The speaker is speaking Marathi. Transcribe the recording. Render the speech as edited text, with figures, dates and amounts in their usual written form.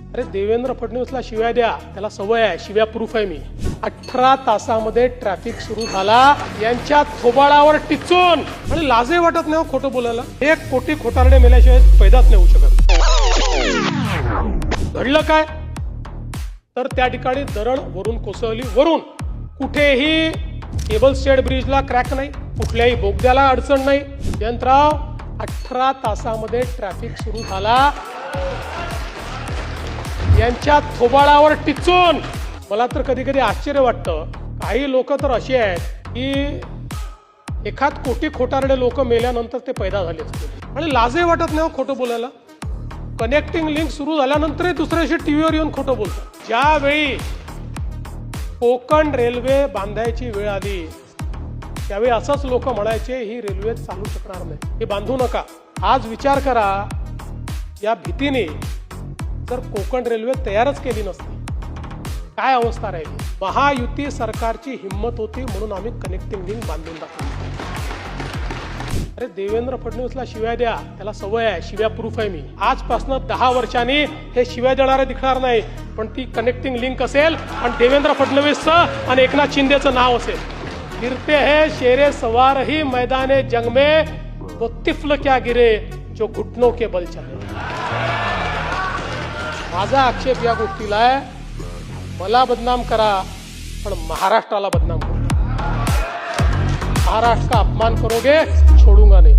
अरे देवेंद्र फडणवीसला शिव्या द्या, त्याला सवय आहे, शिव्या प्रूफ आहे मी. 18 तासामध्ये ट्रॅफिक सुरू झाला, यांच्या थोबाडावर टिचून. आणि लाजही वाटत नाही खोटं बोलायला. 1 कोटी खोटारडे मेल्याशिवाय पैदाच नाही होऊ शकत. घडलं काय तर त्या ठिकाणी दरड वरून कोसळली. वरून कुठेही केबल स्टेट ब्रिजला क्रॅक नाही, कुठल्याही बोगद्याला अडचण नाही. जयंतराव 18 तासामध्ये ट्रॅफिक सुरू झाला, यांच्या थोबाडावर टिचून. मला तर कधी कधी आश्चर्य वाटतं, काही लोक तर असे आहेत की 1 कोटी खोटारडे लोक मेल्यानंतर ते पैदा झाले असतील आणि लाजही वाटत नाही खोटं बोलायला. कनेक्टिंग लिंक सुरू झाल्यानंतरही दुसऱ्या दिवशी टीव्हीवर येऊन खोटं बोलतात. ज्यावेळी कोकण रेल्वे बांधायची वेळ आली त्यावेळी असंच लोक म्हणायचे ही रेल्वे चालू शकणार नाही, हे बांधू नका. आज विचार करा, या भीतीने जर कोकण रेल्वे तयारच केली नसती काय अवस्था राहिली. महायुती सरकारची हिंमत होती म्हणून आम्ही कनेक्टिंग लिंक बांधून टाकली. अरे देवेंद्र फडणवीसला शिव्या द्या, त्याला सवय आहे, शिव्या प्रूफ आहे मी. आजपासून 10 वर्षांनी हे शिव्या देणारे दिसणार नाही, पण ती कनेक्टिंग लिंक असेल आणि देवेंद्र फडणवीसचं आणि एकनाथ शिंदेचं नाव असेल. गिरते हैं शेरे सवार ही मैदाने जंग में, वो तिफल क्या गिरे जो घुटनों के बल चले. माझा आक्षेप या गोष्टीला आहे, मला बदनाम करा पण महाराष्ट्राला बदनाम करा. महाराष्ट्र का अपमान करोगे छोड़ूंगा नहीं.